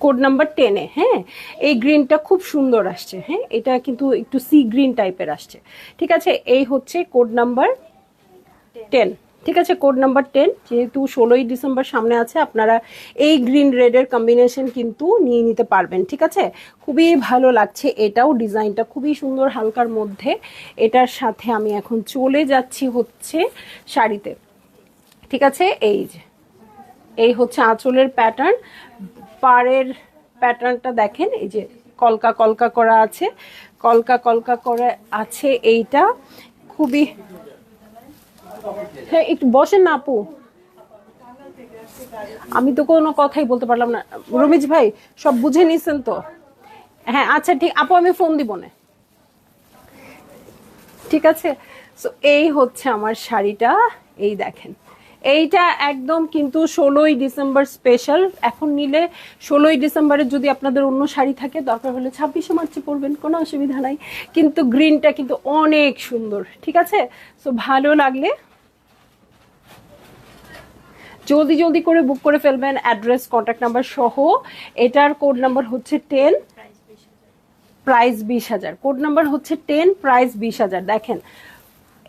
কোড নাম্বার 10-এ। হ্যাঁ, এই গ্রিনটা খুব সুন্দর আসছে, হ্যাঁ, এটা কিন্তু একটু সি গ্রিন টাইপের আসছে, ঠিক আছে? এই হচ্ছে কোড নাম্বার 10, ঠিক আছে? কোড নাম্বার 10, যেহেতু 16ই ডিসেম্বর সামনে আছে, আপনারা এই গ্রিন রেডের কম্বিনেশন কিন্তু নিয়ে নিতে পারবেন, ঠিক আছে? খুবই ভালো লাগছে, এটাও ডিজাইনটা খুবই সুন্দর হালকার মধ্যে। এটার সাথে আমি এখন চলে যাচ্ছি হচ্ছে শাড়িতে, ঠিক আছে? এই হচ্ছে আঁচলের প্যাটার্ন, পাড়ের প্যাটার্নটা দেখেন, এই যে কলকা কলকা করা আছে, কলকা কলকা করা আছে, এইটা খুবই, হ্যাঁ একটু বসেন না আপু, আমি তো কোনো কথাই বলতে পারলাম না। রমিজ ভাই সব বুঝে নিছেন তো? হ্যাঁ আচ্ছা ঠিক, আপু আমি ফোন দিব না, ঠিক আছে? সো এই হচ্ছে আমার শাড়িটা, এই দেখেন, এইটা একদম কিন্তু 16ই ডিসেম্বর স্পেশাল। এখন নিলে 16ই ডিসেম্বরের যদি আপনাদের অন্য শাড়ি থাকে, দরকার হলে 26শে মার্চে পরবেন, কোনো অসুবিধা নাই। কিন্তু গ্রিনটা কিন্তু অনেক সুন্দর, ঠিক আছে? সো ভালো লাগলে জলদি জলদি করে বুক করে ফেলবেন, অ্যাড্রেস কন্ট্যাক্ট নাম্বার সহ। এটার কোড নাম্বার হচ্ছে 10, প্রাইস 20,000। কোড নাম্বার হচ্ছে 10, প্রাইস 20,000। দেখেন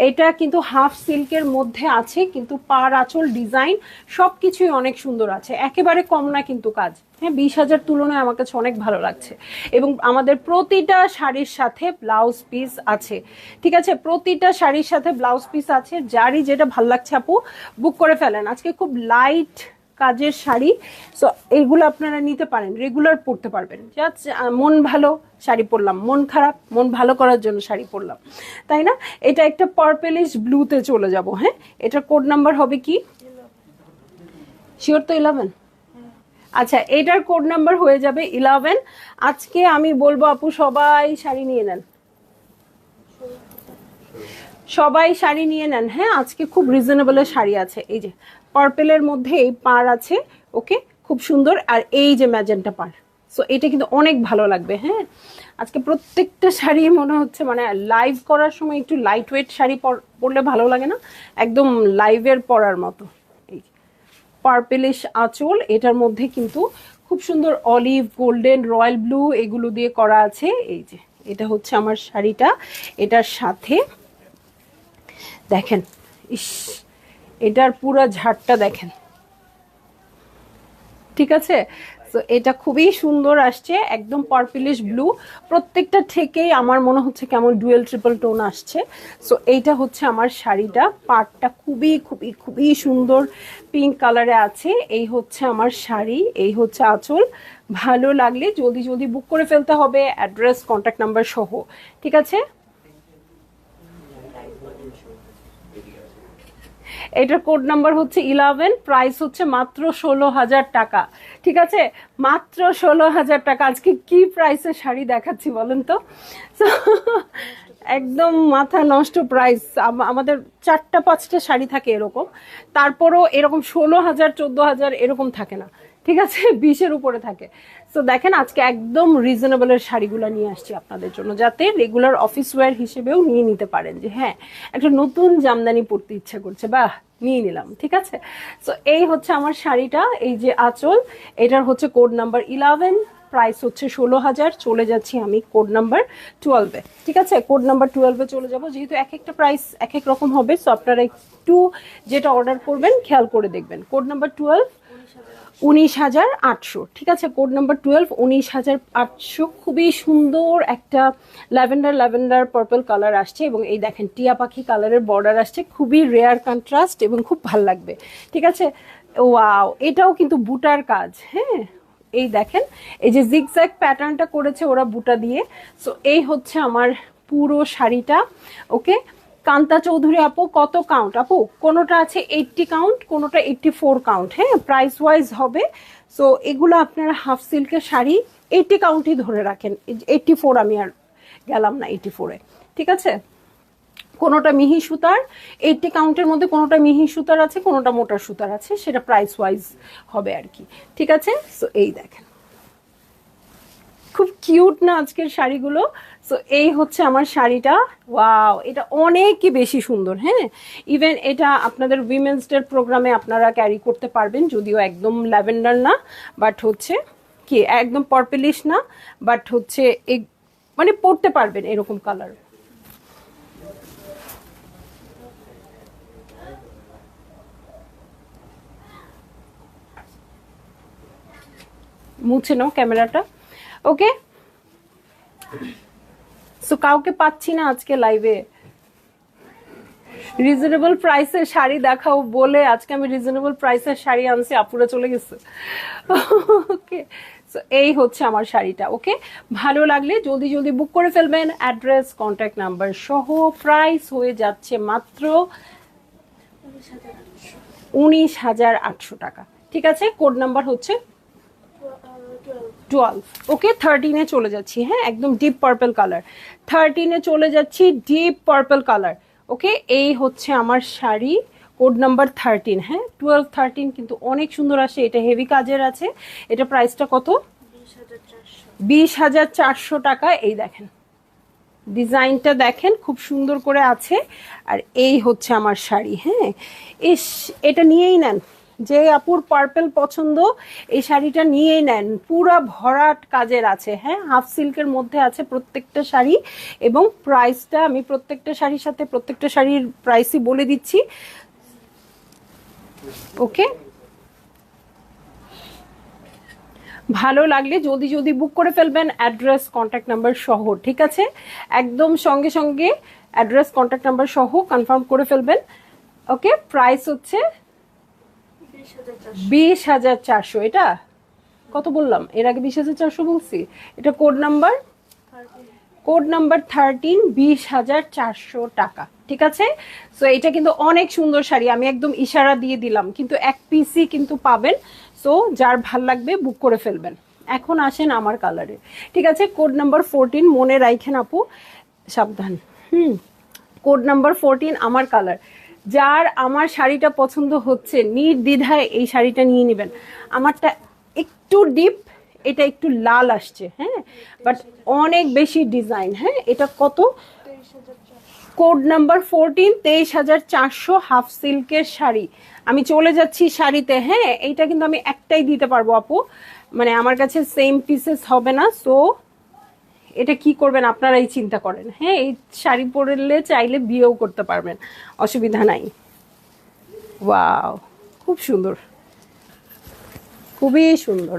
এটা কিন্তু হাফ সিল্কের মধ্যে আছে, কিন্তু পার আঁচল ডিজাইন সবকিছুই অনেক সুন্দর আছে, একেবারে কম না কিন্তু কাজ। হ্যাঁ, 20,000 তুলনায় আমার কাছে অনেক ভালো লাগছে। এবং আমাদের প্রতিটা শাড়ির সাথে ব্লাউজ পিস আছে, ঠিক আছে? প্রতিটা শাড়ির সাথে ব্লাউজ পিস আছে। যারই যেটা ভালো লাগছে আপু বুক করে ফেলেন। আজকে খুব লাইট কাজের শাড়ি, সো এইগুলো আপনারা নিতে পারেন, রেগুলার পরতে পারবেন। জাস্ট মন ভালো শাড়ি পরলাম, মন খারাপ মন ভালো করার জন্য শাড়ি পরলাম, তাই না? এটা একটা পার্পেলিশ ব্লুতে চলে যাব। হ্যাঁ, এটার কোড নাম্বার হবে কি শিওর তো? 11। আচ্ছা, এটার কোড নাম্বার হয়ে যাবে 11। আজকে আমি বলবো আপু সবাই শাড়ি নিয়ে নেন, সবাই শাড়ি নিয়ে নেন। হ্যাঁ, আজকে খুব রিজনেবলের শাড়ি আছে। এই যে পার্পেলের মধ্যে এই পার আছে, ওকে, খুব সুন্দর। আর এই যে ম্যাজেন্টা পার, সো এটা কিন্তু অনেক ভালো লাগবে। হ্যাঁ, আজকে প্রত্যেকটা শাড়ি মনে হচ্ছে মানে লাইভ করার সময় একটু লাইট ওয়েট শাড়ি পরলে ভালো লাগে না, একদম লাইভের পরার মতো। এই পার্পেলিশ আঁচল, এটার মধ্যে কিন্তু খুব সুন্দর অলিভ, গোল্ডেন, রয়্যাল ব্লু এগুলো দিয়ে করা আছে। এই যে এটা হচ্ছে আমার শাড়িটা, এটার সাথে দেখেন, ইস এটার পুরো ঝাড়টা দেখেন, ঠিক আছে? সো এটা খুবই সুন্দর আসছে, একদম পার্পলিশ ব্লু, প্রত্যেকটা থেকেই আমার মনে হচ্ছে কেমন ডুয়েল ট্রিপল টোন আসছে। সো এইটা হচ্ছে আমার শাড়িটা, পাটটা খুবই খুবই খুবই সুন্দর পিঙ্ক কালারে আছে। এই হচ্ছে আমার শাড়ি, এই হচ্ছে আঁচল। ভালো লাগলে জলদি জলদি বুক করে ফেলতে হবে, অ্যাড্রেস কন্ট্যাক্ট নাম্বার সহ, ঠিক আছে? এটার কোড নাম্বার হচ্ছে 11, প্রাইস হচ্ছে মাত্র 16,000 টাকা, ঠিক আছে? মাত্র 16,000 টাকা। আজকে কি প্রাইসে শাড়ি দেখাচ্ছি বলেন তো? একদম মাথা নষ্ট প্রাইস। আমাদের 4টা-5টা শাড়ি থাকে এরকম, তারপরও এরকম 16,000 14,000 এরকম থাকে না, ঠিক আছে? 20-এর উপরে থাকে। সো দেখেন আজকে একদম রিজনেবলের শাড়িগুলো নিয়ে আসছি আপনাদের জন্য, যাতে রেগুলার অফিস ওয়্যার হিসেবেও নিয়ে নিতে পারেন। যে হ্যাঁ, একটা নতুন জামদানি পরতে ইচ্ছা করছে, বাহ নিয়ে নিলাম, ঠিক আছে? সো এই হচ্ছে আমার শাড়িটা, এই যে আঁচল, এটার হচ্ছে কোড নাম্বার 11, প্রাইস হচ্ছে 16,000। চলে যাচ্ছি আমি কোড নাম্বার 12-এ, ঠিক আছে? কোড নাম্বার 12-এ চলে যাব, যেহেতু এক একটা প্রাইস এক এক রকম হবে, সো আপনারা একটু যেটা অর্ডার করবেন খেয়াল করে দেখবেন। কোড নাম্বার 12 19,800, ঠিক আছে? Code number 12 19,800। খুবই সুন্দর একটা ল্যাভেন্ডার পার্পল কালার আসছে, এবং এই দেখেন টিয়া পাখি কালারের বর্ডার আসছে, খুবই রেয়ার কন্ট্রাস্ট এবং খুব ভাল লাগবে, ঠিক আছে? ওয়াও, এটাও কিন্তু বুটার কাজ। হ্যাঁ, এই দেখেন এই যে জিগজ্যাগ প্যাটার্নটা করেছে ওরা বুটা দিয়ে। সো এই হচ্ছে আমার পুরো শাড়িটা, ওকে? কান্তা চৌধুরী আপু কত কাউন্ট আপু? কোনোটা আছে 80 কাউন্ট, কোনোটা 84 কাউন্ট। হ্যাঁ, প্রাইস ওয়াইজ হবে। সো এগুলো আপনারা হাফ সিল্কের শাড়ি 80 কাউন্টই ধরে রাখেন, 84 আমি আর গেলাম না 84-এ, ঠিক আছে? কোনোটা মিহি সুতার 80 কাউন্টের মধ্যে, কোনোটা মিহি সুতার আছে, কোনোটা মোটা সুতার আছে, সেটা প্রাইস ওয়াইজ হবে আর কি, ঠিক আছে? সো এই দেখেন খুব কিউট না আজকের শাড়িগুলো। সো এই হচ্ছে আমার শাড়িটা। ওয়াও, এটা অনেকই বেশি সুন্দর। হ্যাঁ, ইভেন এটা আপনাদের উইমেন্স ডে প্রোগ্রামে আপনারা ক্যারি করতে পারবেন, যদিও একদম ল্যাভেন্ডার না, বাট হচ্ছে কি একদম পার্পলিশ না, বাট হচ্ছে মানে পরতে পারবেন এরকম কালার। মুছে নাও ক্যামেরাটা। ওকে, সো কাউকে পাচ্ছি না আজকে লাইভে। রিজনেবল প্রাইসের শাড়ি দেখাও বলে আজকে আমি রিজনেবল প্রাইসের শাড়ি আনছি, আপুরা চলে গেছে। ওকে, সো এই হচ্ছে আমার শাড়িটা। ওকে, ভালো লাগলে জলদি জলদি বুক করে ফেলবেন, অ্যাড্রেস কন্ট্যাক্ট নাম্বার সহ। প্রাইস হয়ে যাচ্ছে মাত্র 19,800 টাকা, ঠিক আছে? কোড নাম্বার হচ্ছে 12। ওকে, 13-এ চলে যাচ্ছি। হ্যাঁ, একদম ডিপ পার্পল কালার। 13-এ চলে যাচ্ছি, ডিপ পার্পল কালার। ওকে, এই হচ্ছে আমার শাড়ি, কোড নাম্বার 13। হ্যাঁ, 12 13 কিন্তু অনেক সুন্দর আসে। এটা হেভি কাজের আছে। এটা প্রাইসটা কত? 20,400 টাকা। এই দেখেন ডিজাইনটা দেখেন, খুব সুন্দর করে আছে। আর এই হচ্ছে আমার শাড়ি। হ্যাঁ, এটা নিয়েই নেন, যে আপুর পার্পল পছন্দ এই শাড়িটা নিয়েই নেন। পুরা ভরাট কাজের আছে। হ্যাঁ, হাফ সিল্কের মধ্যে আছে প্রত্যেকটা শাড়ি, এবং প্রাইসটা আমি প্রত্যেকটা শাড়ির সাথে প্রত্যেকটা শাড়ির প্রাইসই বলে দিচ্ছি। ওকে, ভালো লাগলে জলদি জলদি বুক করে ফেলবেন, অ্যাড্রেস কন্ট্যাক্ট নাম্বার সহ, ঠিক আছে? একদম সঙ্গে সঙ্গে অ্যাড্রেস কন্ট্যাক্ট নাম্বার সহ কনফার্ম করে ফেলবেন। ওকে, প্রাইস হচ্ছে 20,400। এটা কত বললাম এর আগে? 20,400 বলছি। এটা কোড নাম্বার 13, 20,400 টাকা, ঠিক আছে? সো এটা কিন্তু অনেক সুন্দর শাড়ি, আমি একদম ইশারা দিয়ে দিলাম, কিন্তু এক পিসই কিন্তু পাবেন। সো যার ভাল লাগবে বুক করে ফেলবেন। এখন আসেন আমার কালারে, ঠিক আছে? কোড নাম্বার 14 মনে রাখেন আপু, সাবধান। কোড নাম্বার 14 আমার কালার। যার আমার শাড়িটা পছন্দ হচ্ছে নির্দ্বিধায় এই শাড়িটা নিয়ে নেবেন। আমারটা একটু ডিপ, এটা একটু লাল আসছে। হ্যাঁ, বাট অনেক বেশি ডিজাইন। হ্যাঁ, এটা কত? কোড নাম্বার 14, 23,400 হাফ সিল্কের শাড়ি। আমি চলে যাচ্ছি শাড়িতে। হ্যাঁ, এইটা কিন্তু আমি একটাই দিতে পারবো আপু, মানে আমার কাছে সেম পিসেস হবে না। সো এটা কি করবেন আপনারাই চিন্তা করেন। হ্যাঁ, এই শাড়ি পরলে চাইলে বিয়েও করতে পারবেন, অসুবিধা নাই। ওয়াও, খুব সুন্দর, খুবই সুন্দর।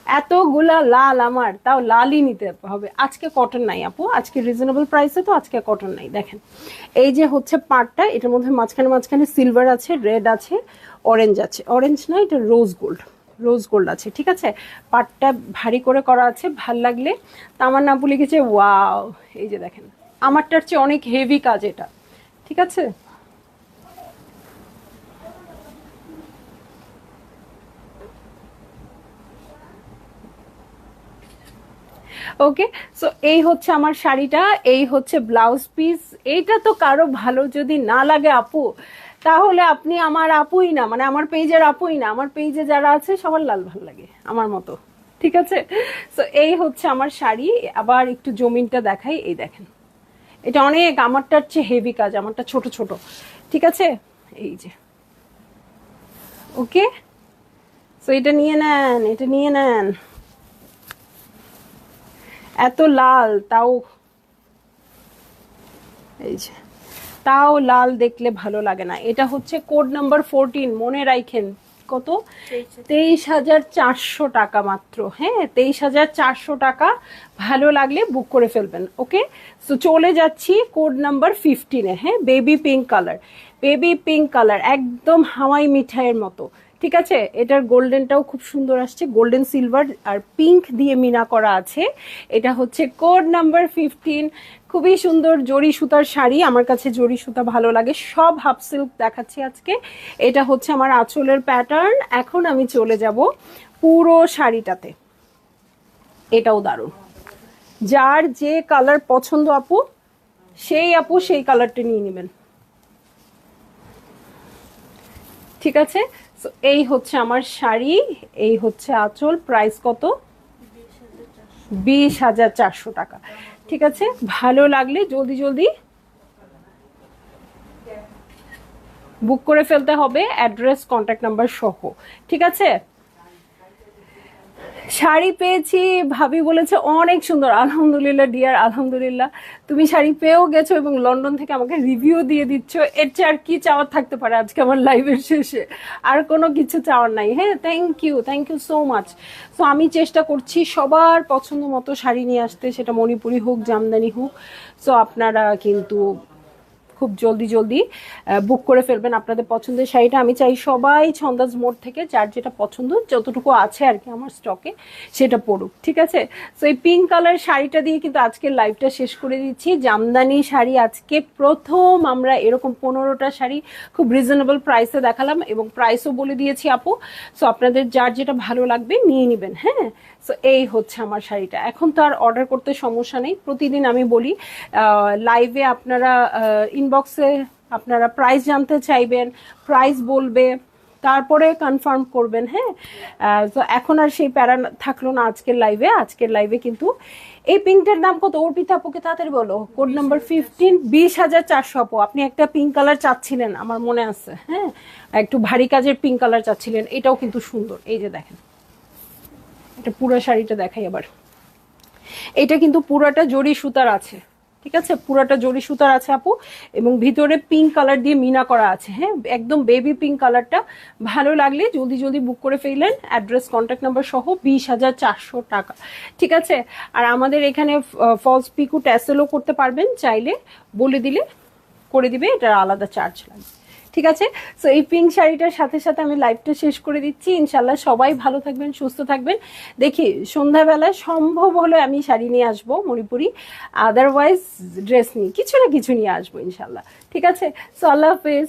এতগুলা লাল, আমার তাও লালই নিতে হবে। আজকে কটন নাই আপু, আজকে রিজনেবল প্রাইসে, তো আজকে কটন নাই। দেখেন এই যে হচ্ছে পাড়টা, এটার মধ্যে মাঝখানে মাঝখানে সিলভার আছে, রেড আছে, অরেঞ্জ আছে। অরেঞ্জ না, এটা রোজ গোল্ড, রোজ গোল্ড আছে, ঠিক আছে? পাটটা ভারী করে করা আছে। ভাল লাগলে তামান্না আপু লিখেছে ওয়াও। এই যে দেখেন, আমারটার চেয়ে অনেক হেভি কাজ এটা, ঠিক আছে? ওকে, সো এই হচ্ছে আমার শাড়িটা, এই হচ্ছে ব্লাউজ পিস। এইটা তো কারো ভালো যদি না লাগে আপু, তাহলে আপনি আমার আপুই না, মানে আমার পেজের আপুই না। আমার পেজে যারা আছে সবার লাল ভালো লাগে আমার মতো, ঠিক আছে? সো এই হচ্ছে আমার শাড়ি। আবার একটু জমিনটা দেখাই। এই দেখেন, এটা অনেক আমারটার চেয়ে হেভি কাজ, আমারটা ছোট ছোট, ঠিক আছে? এই যে ওকে, সো এটা নিয়ে নেন, এটা নিয়ে নেন। এত লাল, তাও এই যে তাও লাল দেখলে ভালো লাগে না। এটা হচ্ছে কোড নাম্বার 14 মনে রাখেন। কত? 23,400 টাকা মাত্র। হ্যাঁ, 23,400 টাকা। ভালো লাগলে বুক করে ফেলবেন। ওকে, সো চলে যাচ্ছি কোড নাম্বার 15-এ। হ্যাঁ, baby pink colour, baby pink colour, একদম হাওয়াই মিঠাইয়ের মতো, ঠিক আছে, এটার গোল্ডেনটাও খুব সুন্দর আসছে, গোল্ডেন সিলভার আর পিঙ্ক দিয়ে মিনা করা আছে। এটা হচ্ছে কোড নাম্বার 15। খুবই সুন্দর জরি সুতার শাড়ি, আমার কাছে জরি সুতা ভালো লাগে। সব হাফ সিল্ক দেখাচ্ছি আজকে। এটা হচ্ছে আমার আঁচলের প্যাটার্ন। এখন আমি চলে যাব পুরো শাড়িটাতে। এটাও দারুণ, যার যে কালার পছন্দ আপু সেই কালারটা নিয়ে নেবেন। ঠিক আছে, তো এই হচ্ছে আমার শাড়ি, এই হচ্ছে আঁচল। প্রাইস কত? 20,400 টাকা। ঠিক আছে, ভালো লাগলে জলদি জলদি বুক করে ফেলতে হবে, অ্যাড্রেস কন্ট্যাক্ট নাম্বার সহ। ঠিক আছে, শাড়ি পেয়েছি, ভাবি বলেছে অনেক সুন্দর। আলহামদুলিল্লাহ ডিয়ার, আলহামদুলিল্লাহ। তুমি শাড়ি পেয়েও গেছো এবং লন্ডন থেকে আমাকে রিভিউ দিয়ে দিচ্ছ। এর চেয়ে আর কি চাওয়ার থাকতে পারে আজকে আমার লাইভের শেষে? আর কোনো কিছু চাওয়ার নাই। হ্যাঁ, thank you so much. So আমি চেষ্টা করছি সবার পছন্দ মতো শাড়ি নিয়ে আসতে, সেটা মণিপুরি হোক, জামদানি হোক। সো আপনারা কিন্তু খুব জলদি জলদি বুক করে ফেলবেন আপনাদের পছন্দের শাড়িটা। আমি চাই সবাই ছন্দাজ মোড় থেকে যার যেটা পছন্দ, যতটুকু আছে আর কি আমার স্টকে, সেটা পড়ুক। ঠিক আছে, তো এই পিঙ্ক কালার শাড়িটা দিয়ে কিন্তু আজকের লাইভটা শেষ করে দিচ্ছি। জামদানি শাড়ি আজকে প্রথম আমরা এরকম 15টা শাড়ি খুব রিজনেবল প্রাইসে দেখালাম এবং প্রাইসও বলে দিয়েছি আপু। সো আপনাদের যার যেটা ভালো লাগবে নিয়ে নেবেন। হ্যাঁ, সো এই হচ্ছে আমার শাড়িটা। এখন তো আর অর্ডার করতে সমস্যা নেই, প্রতিদিন আমি বলি লাইভে আপনারা ইনবক্সে আপনারা প্রাইস জানতে চাইবেন, প্রাইস বলবে, তারপরে কনফার্ম করবেন। হ্যাঁ, তো এখন আর সেই প্যারা থাকলো না আজকের লাইভে। আজকের লাইভে কিন্তু এই পিঙ্কটার দাম কত? অর্পিতা আপুকে তাড়াতাড়ি বলো। কোড নাম্বার 15, 20,400 আপু। আপনি একটা পিঙ্ক কালার চাচ্ছিলেন আমার মনে আছে। হ্যাঁ, একটু ভারী কাজের পিঙ্ক কালার চাচ্ছিলেন, এটাও কিন্তু সুন্দর। এই যে দেখেন, এটা পুরো শাড়িটা দেখাই আবার। এটা কিন্তু পুরাটা জরি সুতার আছে। ঠিক আছে, পুরাটা জরি সুতার আছে আপু, এবং ভিতরে পিঙ্ক কালার দিয়ে মিনা করা আছে। হ্যাঁ, একদম বেবি পিঙ্ক কালারটা। ভালো লাগলে জলদি জলদি বুক করে ফেললেন, অ্যাড্রেস কন্ট্যাক্ট নাম্বার সহ। 20,400 টাকা। ঠিক আছে, আর আমাদের এখানে ফলস পিকু ট্যাসেলও করতে পারবেন, চাইলে বলে দিলে করে দিবে, এটার আলাদা চার্জ লাগবে। ঠিক আছে, সো এই পিঙ্ক শাড়িটার সাথে সাথে আমি লাইভটা শেষ করে দিচ্ছি। ইনশাল্লাহ সবাই ভালো থাকবেন, সুস্থ থাকবেন। দেখি সন্ধ্যাবেলায় সম্ভব হলে আমি শাড়ি নিয়ে আসবো মণিপুরি, আদারওয়াইজ ড্রেস নিয়ে কিছু না কিছু নিয়ে আসবো ইনশাল্লাহ। ঠিক আছে, সো আল্লাহ হাফেজ।